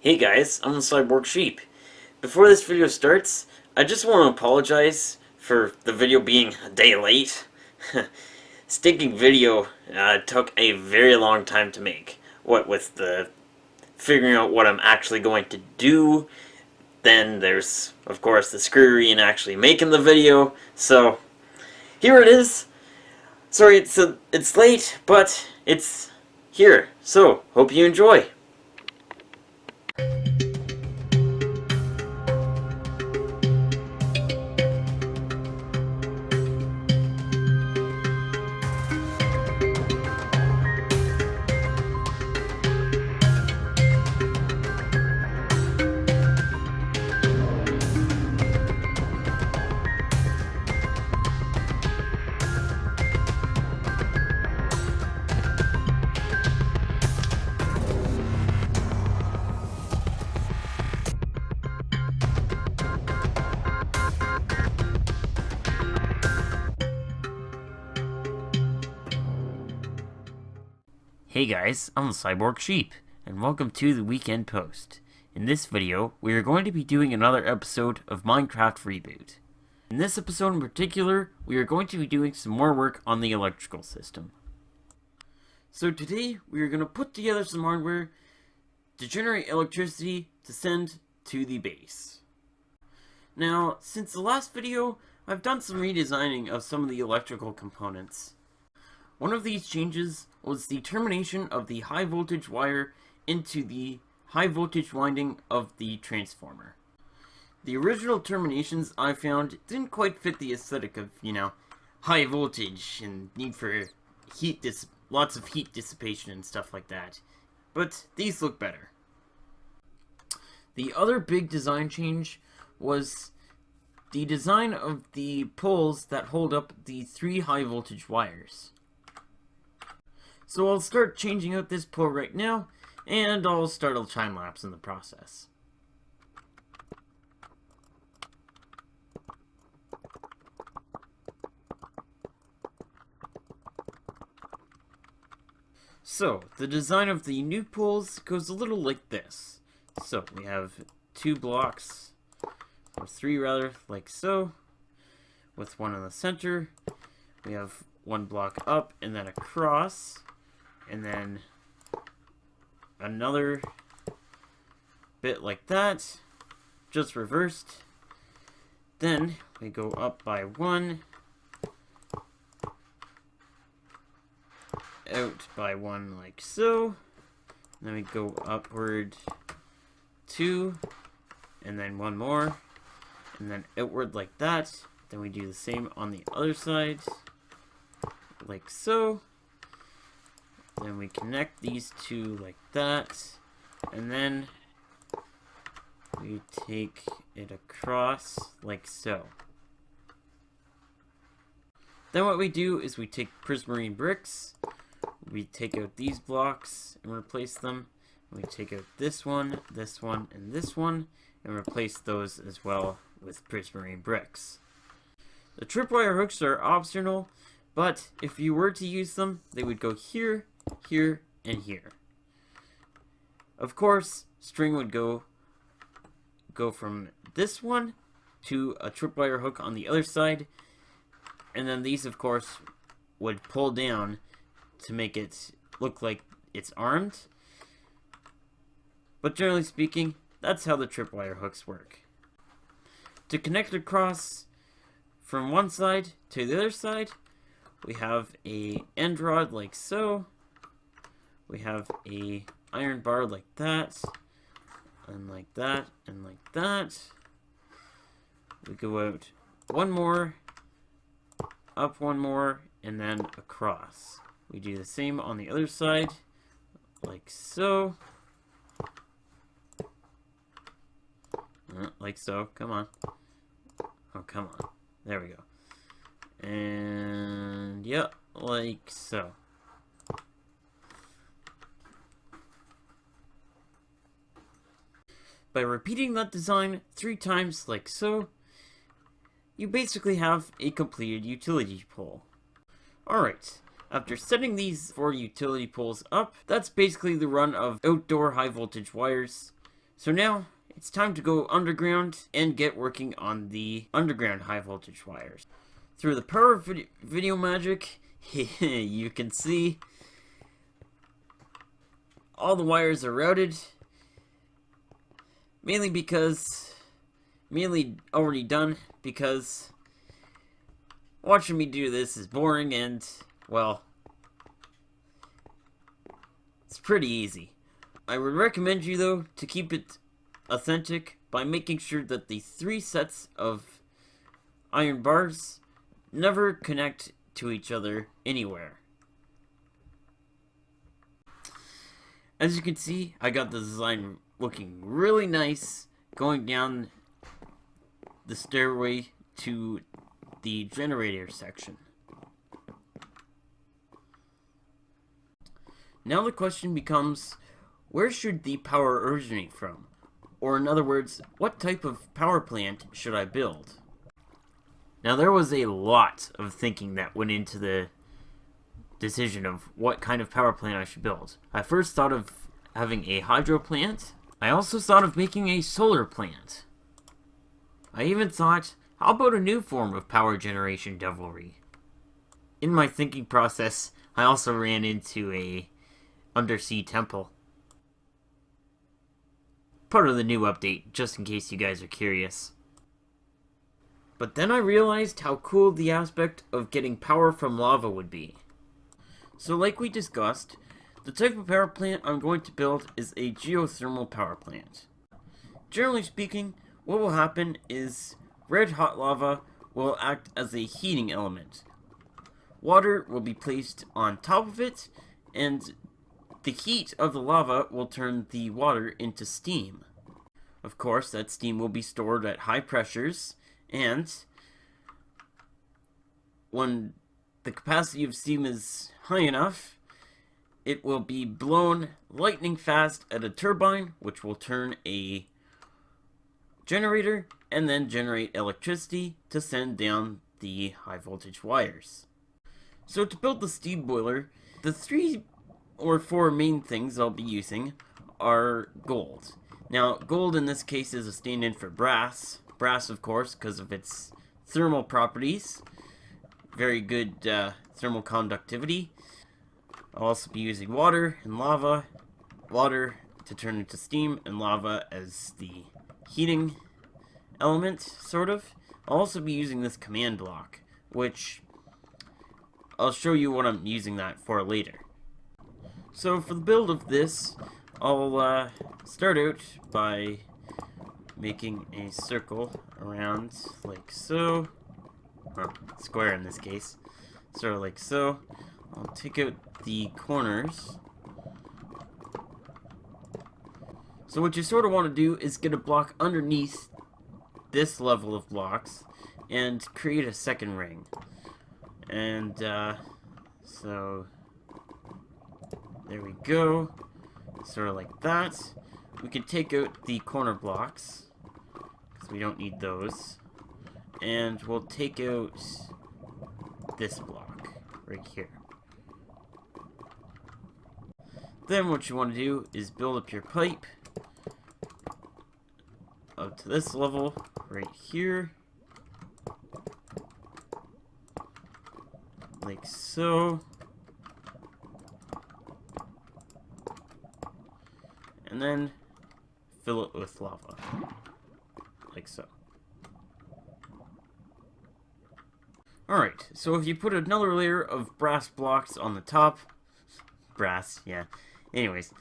Hey guys, I'm the Cyborg Sheep. Before this video starts, I just want to apologize for the video being a day late. Stinking video took a very long time to make. What with the figuring out what I'm actually going to do, then there's, of course, the screwery in actually making the video. So, here it is. Sorry, it's late, but it's here. So, hope you enjoy. Hey guys, I'm the Cyborg Sheep, and welcome to the Weekend Post. In this video, we are going to be doing another episode of Minecraft Reboot. In this episode in particular, we are going to be doing some more work on the electrical system. So today, we are going to put together some hardware to generate electricity to send to the base. Now, since the last video, I've done some redesigning of some of the electrical components. One of these changes was the termination of the high voltage wire into the high voltage winding of the transformer. The original terminations I found didn't quite fit the aesthetic of, high voltage and need for lots of heat dissipation and stuff like that. But these look better. The other big design change was the design of the poles that hold up the 3 high voltage wires. So I'll start changing out this pole right now, and I'll start a time lapse in the process. So, the design of the new poles goes a little like this. So, we have 2 blocks, or 3 rather, like so, with one in the center. We have 1 block up and then across. And then another bit like that, just reversed. Then we go up by 1, out by 1 like so. Then we go upward 2, and then 1 more, and then outward like that. Then we do the same on the other side, like so. Then we connect these 2 like that, and then we take it across like so. Then what we do is we take prismarine bricks, we take out these blocks and replace them. We take out this one, and this one, and replace those as well with prismarine bricks. The tripwire hooks are optional, but if you were to use them, they would go here, here, and here. Of course, string would go from this one to a tripwire hook on the other side, and then these, of course, would pull down to make it look like it's armed. But generally speaking, that's how the tripwire hooks work. To connect across from one side to the other side, we have a end rod like so. We have a iron bar like that, and like that, and like that. We go out 1 more, up 1 more, and then across. We do the same on the other side, like so. Like so, come on. Oh, come on. There we go. And, yep, like so. By repeating that design 3 times like so, you basically have a completed utility pole. Alright, after setting these 4 utility poles up, that's basically the run of outdoor high voltage wires So now, it's time to go underground and get working on the underground high voltage wires. Through the power of video magic, you can see all the wires are routed, mainly already done, because watching me do this is boring and, well, it's pretty easy. I would recommend you, though, to keep it authentic by making sure that the 3 sets of iron bars never connect to each other anywhere. As you can see, I got the design looking really nice going down the stairway to the generator section. Now the question becomes, where should the power originate from? Or in other words, what type of power plant should I build? Now there was a lot of thinking that went into the decision of what kind of power plant I should build. I first thought of having a hydro plant. I also thought of making a solar plant. I even thought, how about a new form of power generation devilry? In my thinking process, I also ran into a undersea temple. Part of the new update, just in case you guys are curious. But then I realized how cool the aspect of getting power from lava would be. So like we discussed, the type of power plant I'm going to build is a geothermal power plant. Generally speaking, what will happen is red hot lava will act as a heating element. Water will be placed on top of it, and the heat of the lava will turn the water into steam. Of course, that steam will be stored at high pressures, and when the capacity of steam is high enough, it will be blown lightning fast at a turbine, which will turn a generator and then generate electricity to send down the high voltage wires. So to build the steam boiler, the 3 or 4 main things I'll be using are gold. Now, gold in this case is a stand-in for brass. Brass, of course, because of its thermal properties. Very good thermal conductivity. I'll also be using water and lava. Water to turn into steam, and lava as the heating element, sort of. I'll also be using this command block, which I'll show you what I'm using that for later. So for the build of this, I'll start out by making a circle around like so, or square in this case, sort of like so. I'll take out the corners. So what you sort of want to do is get a block underneath this level of blocks and create a second ring. And so there we go, sort of like that. We can take out the corner blocks because we don't need those, and we'll take out this block right here. Then what you want to do is build up your pipe up to this level right here, like so. And then fill it with lava, like so. Alright, so if you put another layer of brass blocks on the top, brass, yeah, anyways,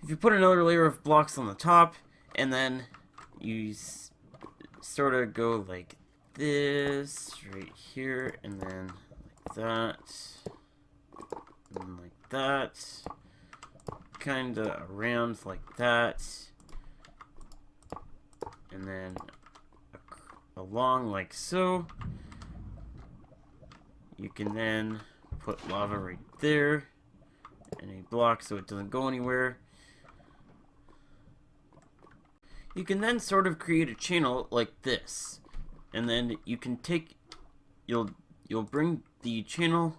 if you put another layer of blocks on the top, and then you sort of go like this, right here, and then like that, and like that, kinda around like that, and then along like so. You can then put lava right there and a block so it doesn't go anywhere. You can then sort of create a channel like this, and then you can take, you'll bring the channel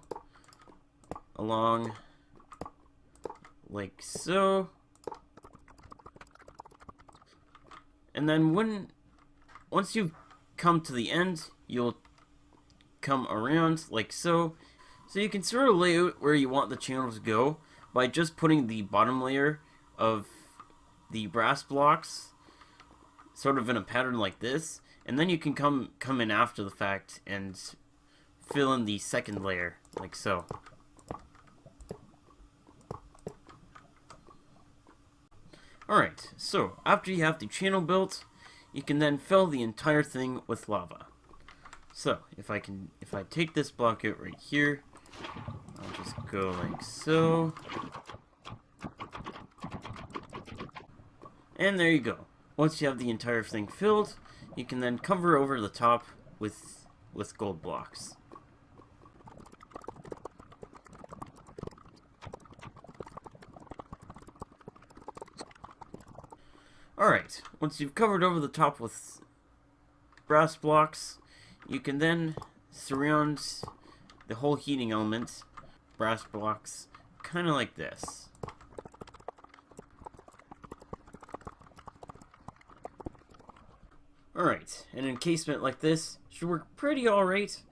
along like so, And then once you've come to the end, you'll come around like so. So you can sort of lay out where you want the channel to go by just putting the bottom layer of the brass blocks sort of in a pattern like this, and then you can come in after the fact and fill in the second layer like so. Alright, so after you have the channel built, you can then fill the entire thing with lava. So if I take this block out right here, I'll just go like so. And there you go. Once you have the entire thing filled, you can then cover over the top with gold blocks. Alright, once you've covered over the top with brass blocks, you can then surround the whole heating element, brass blocks, kind of like this. Alright, an encasement like this should work pretty alright.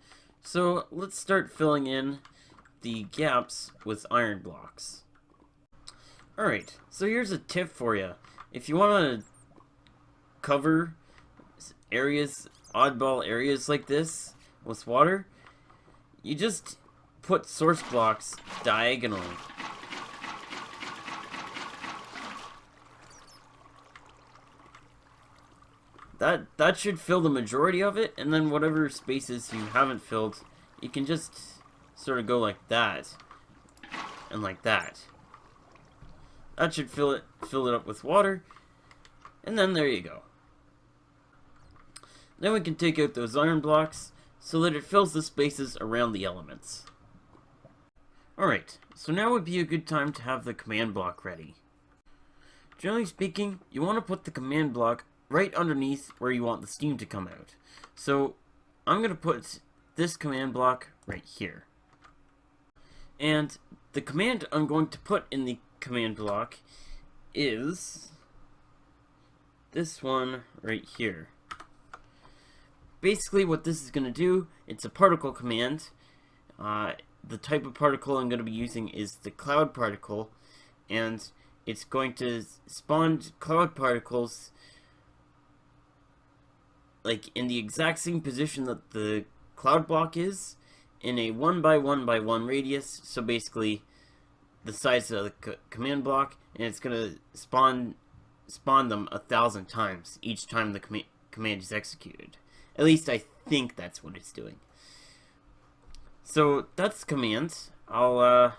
So let's start filling in the gaps with iron blocks. Alright, so here's a tip for you. If you want to cover areas, oddball areas like this with water, you just put source blocks diagonally. That should fill the majority of it, and then whatever spaces you haven't filled, you can just sort of go like that and like that. That should fill it up with water, and then there you go. Then we can take out those iron blocks so that it fills the spaces around the elements. Alright, so now would be a good time to have the command block ready. Generally speaking, you want to put the command block right underneath where you want the steam to come out. So I'm going to put this command block right here. And the command I'm going to put in the command block is this one right here. Basically what this is going to do, it's a particle command. The type of particle I'm going to be using is the cloud particle, and it's going to spawn cloud particles like in the exact same position that the cloud block is, in a 1 by 1 by 1 radius, so basically the size of the command block, and it's going to spawn them 1,000 times each time the command is executed. At least I think that's what it's doing. So that's the command. I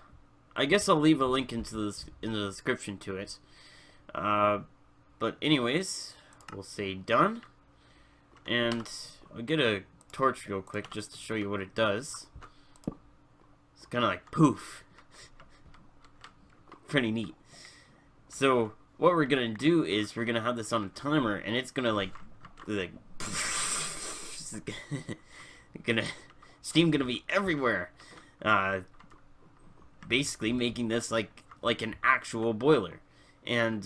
guess I'll leave a link in the description to it. But anyways, we'll say done. And I'll get a torch real quick just to show you what it does. It's kind of like poof. Pretty neat. So what we're gonna do is we're gonna have this on a timer, and it's gonna like steam gonna be everywhere. Basically making this like an actual boiler. And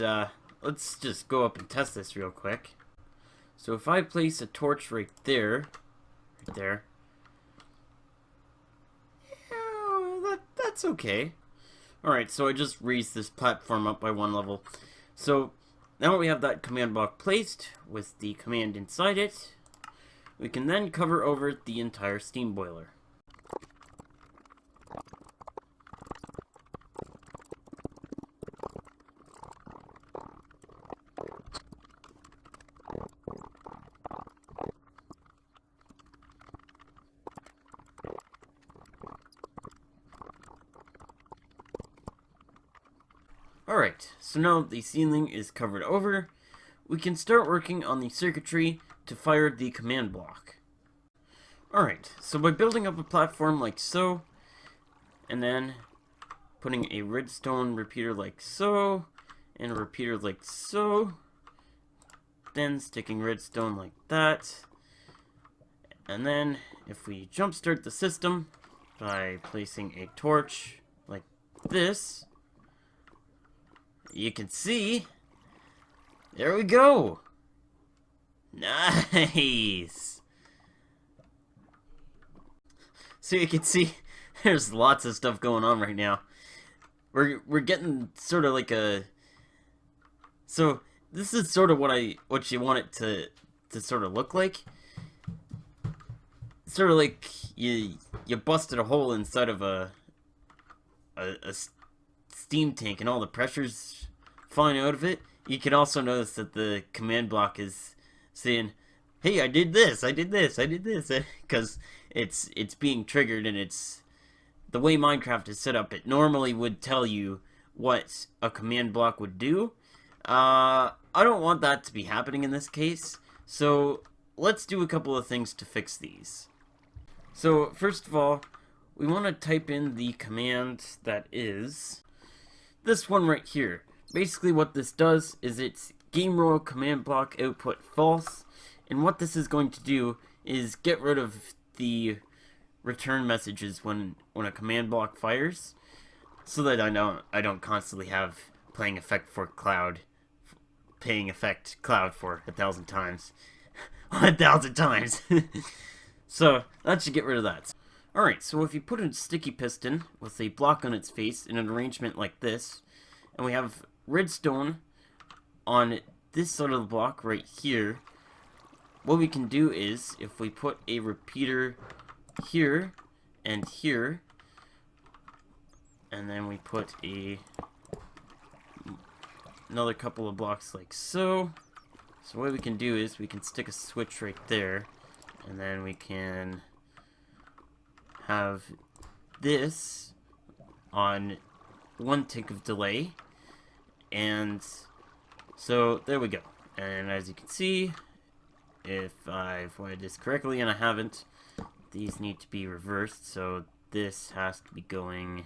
let's just go up and test this real quick. So if I place a torch right there, yeah, that's okay. Alright, so I just raised this platform up by 1 level. So now we have that command block placed with the command inside it, we can then cover over the entire steam boiler. Alright, so now that the ceiling is covered over, we can start working on the circuitry to fire the command block. Alright, so by building up a platform like so, and then putting a redstone repeater like so, and a repeater like so, then sticking redstone like that, and then if we jumpstart the system by placing a torch like this, you can see, there we go. Nice! So you can see, there's lots of stuff going on right now. We're getting sort of like a... So, this is sort of what you want it to sort of look like. Sort of like you busted a hole inside of a steam tank and all the pressure's flying out of it. You can also notice that the command block is saying, hey, I did this, because it's being triggered, and it's the way Minecraft is set up. It normally would tell you what a command block would do. I don't want that to be happening in this case, so let's do a couple of things to fix these. So first of all, we want to type in the command that is this one right here. Basically what this does is it's game roll command block output false, and what this is going to do is get rid of the return messages when a command block fires, so that I don't constantly have playing effect cloud for 1,000 times. 1,000 times. So that should get rid of that. Alright, so if you put a sticky piston with a block on its face in an arrangement like this, and we have redstone on this side of the block right here, what we can do is, if we put a repeater here and here, and then we put another couple of blocks like so. So what we can do is we can stick a switch right there, and then we can have this on 1 tick of delay, and so there we go. And as you can see, if I've wired this correctly, and I haven't, these need to be reversed, so this has to be going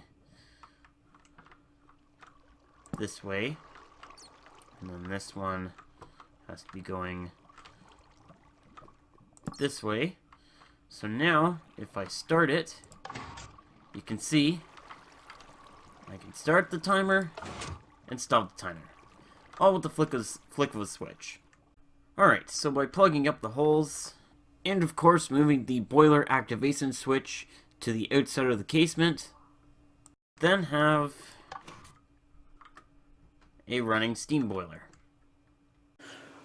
this way, and then this one has to be going this way. So now, if I start it, you can see I can start the timer and stop the timer, all with the flick of a switch. Alright, so by plugging up the holes, and of course moving the boiler activation switch to the outside of the casement, then have a running steam boiler.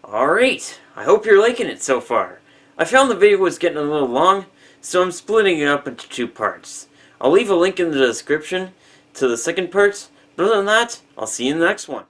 Alright, I hope you're liking it so far. I found the video was getting a little long, so I'm splitting it up into 2 parts. I'll leave a link in the description to the second part, but other than that, I'll see you in the next one.